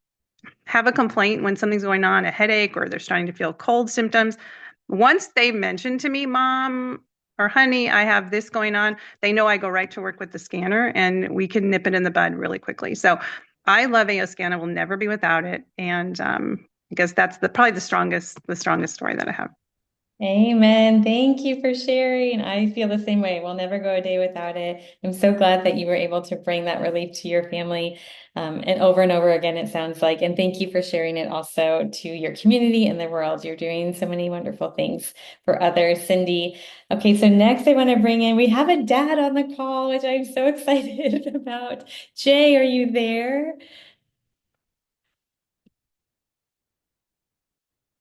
have a complaint, when something's going on, a headache, or they're starting to feel cold symptoms. Once they mention to me, "Mom," or "Honey, I have this going on," they know I go right to work with the scanner and we can nip it in the bud really quickly. So I love AOScan. I will never be without it. And I guess that's probably the strongest story that I have. Amen. Thank you for sharing. I feel the same way. We'll never go a day without it. I'm so glad that you were able to bring that relief to your family and over again, it sounds like. And thank you for sharing it also to your community and the world. You're doing so many wonderful things for others, Cindy. Okay, so next I want to bring in, we have a dad on the call, which I'm so excited about. Jay, are you there?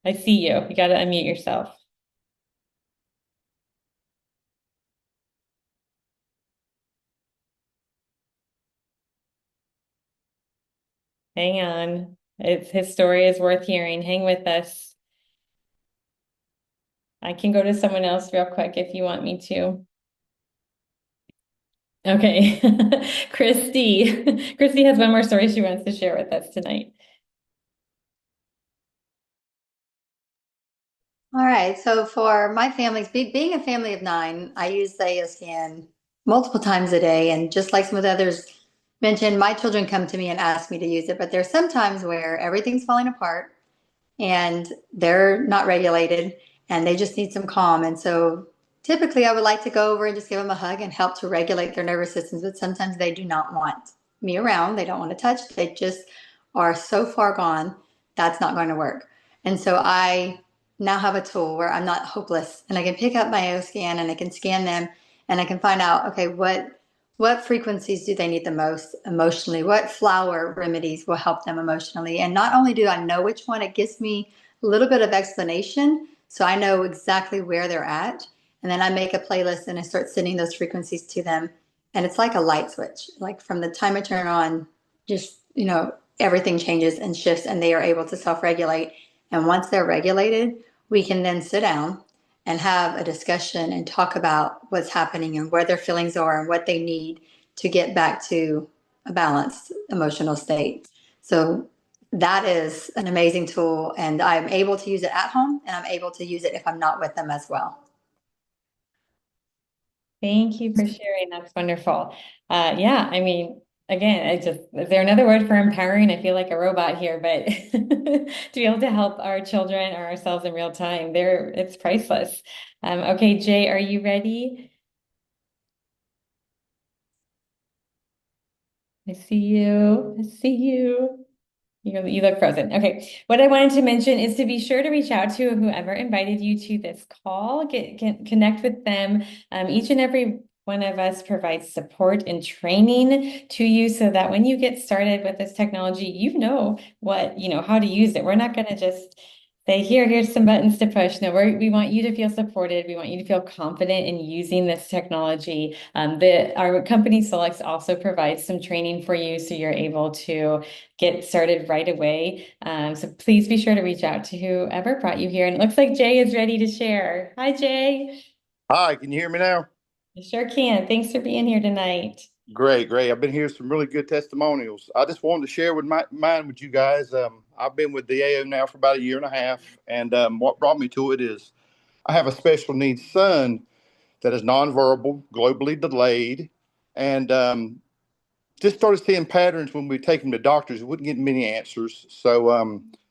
I see you. You got to unmute yourself. Hang on. His story is worth hearing. Hang with us. I can go to someone else real quick if you want me to. Okay. Christy. Christy has one more story she wants to share with us tonight. All right. So for my family, being a family of 9, I use the AOScan multiple times a day. And just like some of the others mentioned, my children come to me and ask me to use it. But there's some times where everything's falling apart and they're not regulated and they just need some calm. And so typically I would like to go over and just give them a hug and help to regulate their nervous systems. But sometimes they do not want me around. They don't want to touch. They just are so far gone. That's not going to work. And so I now have a tool where I'm not hopeless and I can pick up my AOScan and I can scan them and I can find out, okay, what frequencies do they need the most emotionally? What flower remedies will help them emotionally? And not only do I know which one, it gives me a little bit of explanation so I know exactly where they're at. And then I make a playlist and I start sending those frequencies to them. And it's like a light switch. Like from the time I turn on, just, everything changes and shifts and they are able to self-regulate. And once they're regulated, we can then sit down and have a discussion and talk about what's happening and where their feelings are and what they need to get back to a balanced emotional state. So that is an amazing tool, and I'm able to use it at home, and I'm able to use it if I'm not with them as well. Thank you for sharing. That's wonderful. Yeah, I mean, again, is there another word for empowering? I feel like a robot here, but to be able to help our children or ourselves in real time, it's priceless. Okay, Jay, are you ready? I see you. I see you. You look frozen. Okay. What I wanted to mention is to be sure to reach out to whoever invited you to this call, connect with them. Each and every one of us provides support and training to you so that when you get started with this technology, you know how to use it. We're not going to just say, here's some buttons to push. No, we want you to feel supported. We want you to feel confident in using this technology. Our company Solix also provides some training for you so you're able to get started right away. So please be sure to reach out to whoever brought you here. And it looks like Jay is ready to share. Hi, Jay. Hi, can you hear me now? I sure can. Thanks for being here tonight. Great, great. I've been hearing some really good testimonials. I just wanted to share with mine with you guys. I've been with the AO now for about 1.5 years, and what brought me to it is I have a special needs son that is nonverbal, globally delayed, and just started seeing patterns when we take him to doctors. We wouldn't get many answers, so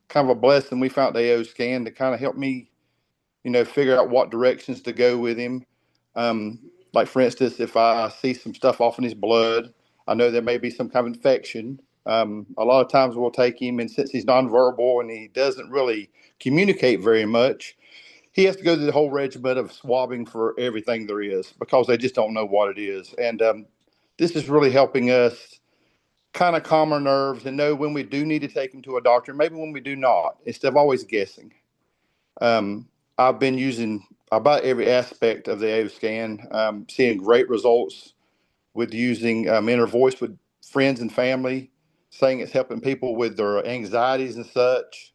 kind of a blessing. We found the AO scan to kind of help me, figure out what directions to go with him. Like for instance, if I see some stuff off in his blood, I know there may be some kind of infection. A lot of times we'll take him, and since he's nonverbal and he doesn't really communicate very much, he has to go through the whole regimen of swabbing for everything there is because they just don't know what it is. And this is really helping us kind of calm our nerves and know when we do need to take him to a doctor, maybe when we do not, instead of always guessing. I've been using about every aspect of the AO scan, seeing great results with using inner voice with friends and family, saying it's helping people with their anxieties and such.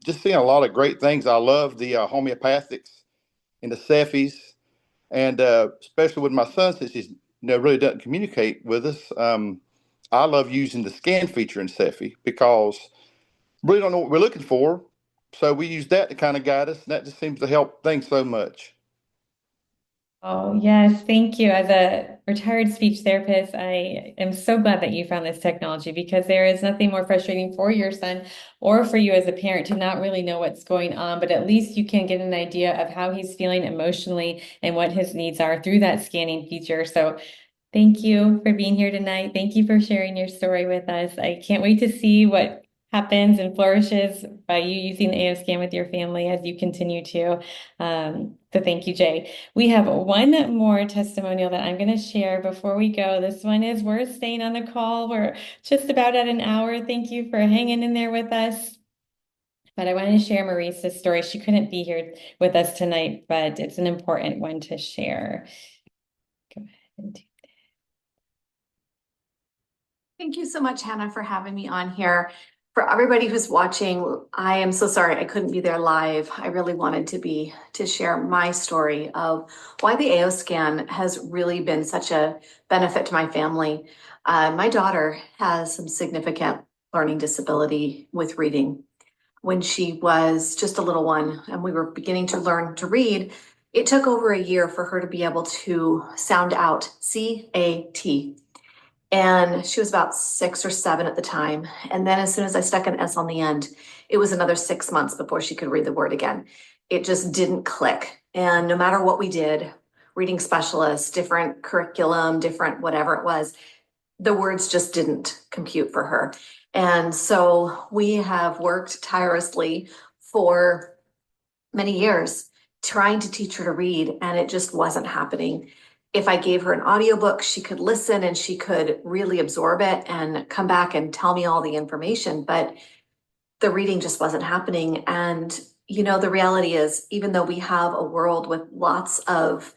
Just seeing a lot of great things. I love the homeopathics and the Cephis, and especially with my son, since he's really doesn't communicate with us. I love using the scan feature in Cephi because really don't know what we're looking for. So we use that to kind of guide us, and that just seems to help things so much. Oh, yes, thank you. As a retired speech therapist, I am so glad that you found this technology because there is nothing more frustrating for your son or for you as a parent to not really know what's going on, but at least you can get an idea of how he's feeling emotionally and what his needs are through that scanning feature. So thank you for being here tonight. Thank you for sharing your story with us. I can't wait to see what happens and flourishes by you using the AO scan with your family as you continue to. So thank you, Jay. We have one more testimonial that I'm going to share before we go. This one is worth staying on the call. We're just about at an hour. Thank you for hanging in there with us. But I wanted to share Marisa's story. She couldn't be here with us tonight, but it's an important one to share. Go ahead and do that. Thank you so much, Hannah, for having me on here. For everybody who's watching, I am so sorry I couldn't be there live. I really wanted to share my story of why the AO scan has really been such a benefit to my family. My daughter has some significant learning disability with reading. When she was just a little one and we were beginning to learn to read, it took over a year for her to be able to sound out C-A-T. And she was about 6 or 7 at the time. And then as soon as I stuck an S on the end, it was another 6 months before she could read the word again. It just didn't click. And no matter what we did, reading specialists, different curriculum, different whatever it was, the words just didn't compute for her. And so we have worked tirelessly for many years trying to teach her to read, and it just wasn't happening. If I gave her an audiobook, she could listen and she could really absorb it and come back and tell me all the information, but the reading just wasn't happening. And, the reality is, even though we have a world with lots of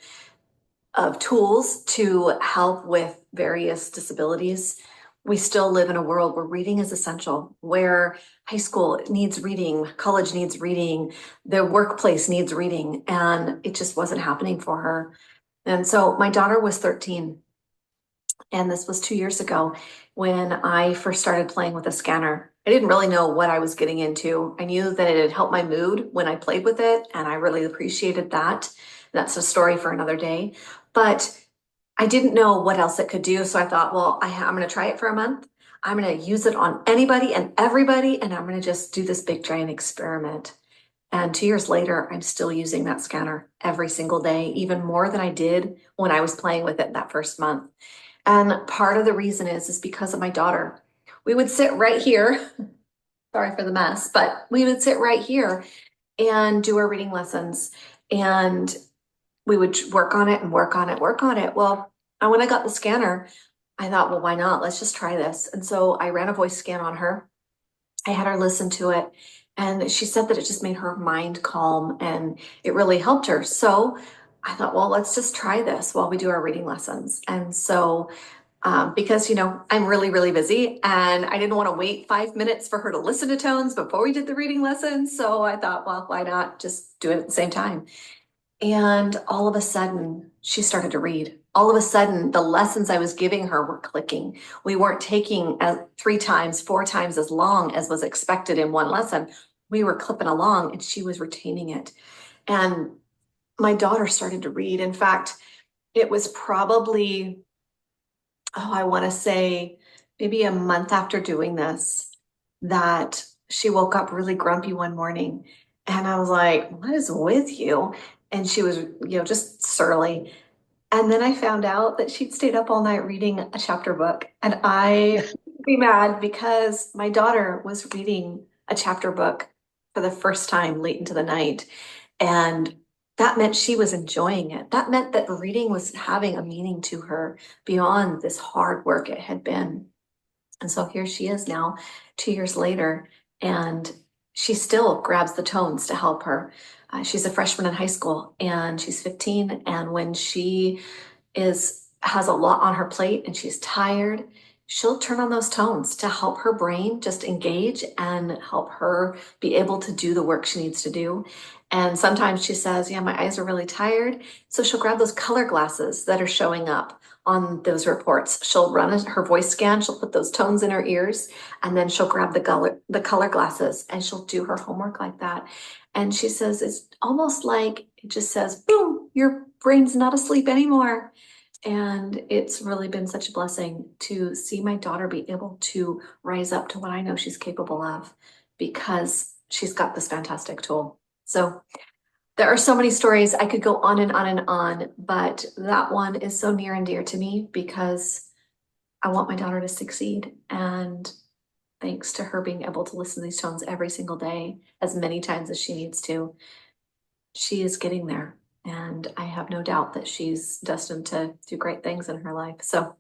tools to help with various disabilities, we still live in a world where reading is essential, where high school needs reading, college needs reading, the workplace needs reading, and it just wasn't happening for her. And so my daughter was 13, and this was 2 years ago when I first started playing with a scanner. I didn't really know what I was getting into. I knew that it had helped my mood when I played with it, and I really appreciated that. That's a story for another day. But I didn't know what else it could do. So I thought, well, I'm going to try it for a month. I'm going to use it on anybody and everybody, and I'm going to just do this big giant experiment. And 2 years later, I'm still using that scanner every single day, even more than I did when I was playing with it that first month. And part of the reason is because of my daughter. We would sit right here. Sorry for the mess, but we would sit right here and do our reading lessons. And we would work on it and work on it, work on it. Well, and when I got the scanner, I thought, well, why not? Let's just try this. And so I ran a voice scan on her. I had her listen to it. And she said that it just made her mind calm and it really helped her. So I thought, well, let's just try this while we do our reading lessons. And so, because, I'm really, really busy and I didn't want to wait 5 minutes for her to listen to tones before we did the reading lessons. So I thought, well, why not just do it at the same time? And all of a sudden, she started to read. All of a sudden, the lessons I was giving her were clicking. We weren't taking 3 times, 4 times as long as was expected in one lesson. We were clipping along and she was retaining it. And my daughter started to read. In fact, it was probably, I want to say maybe a month after doing this, that she woke up really grumpy one morning. And I was like, what is with you? And she was, just surly. And then I found out that she'd stayed up all night reading a chapter book. And I be mad because my daughter was reading a chapter book for the first time late into the night. And that meant she was enjoying it. That meant that reading was having a meaning to her beyond this hard work it had been. And so here she is now, 2 years later, and she still grabs the tones to help her. She's a freshman in high school and she's 15. And when she has a lot on her plate and she's tired, she'll turn on those tones to help her brain just engage and help her be able to do the work she needs to do. And sometimes she says, yeah, my eyes are really tired. So she'll grab those color glasses that are showing up on those reports. She'll run her voice scan. She'll put those tones in her ears and then she'll grab the color glasses and she'll do her homework like that. And she says, it's almost like it just says, boom, your brain's not asleep anymore. And it's really been such a blessing to see my daughter be able to rise up to what I know she's capable of because she's got this fantastic tool. So there are so many stories. I could go on and on and on, but that one is so near and dear to me because I want my daughter to succeed. And thanks to her being able to listen to these tones every single day, as many times as she needs to, she is getting there. And I have no doubt that she's destined to do great things in her life. So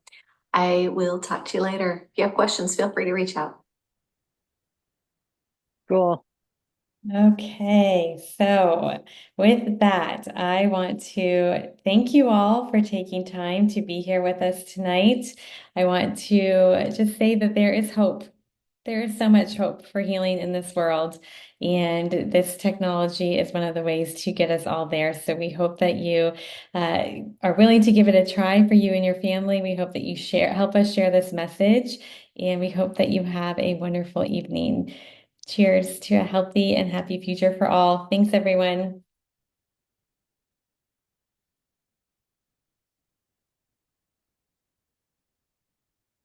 I will talk to you later. If you have questions, feel free to reach out. Cool. Okay, so with that, I want to thank you all for taking time to be here with us tonight. I want to just say that there is hope. There is so much hope for healing in this world, and this technology is one of the ways to get us all there. So we hope that you are willing to give it a try for you and your family. We hope that you help us share this message, and we hope that you have a wonderful evening. Cheers to a healthy and happy future for all. Thanks, everyone.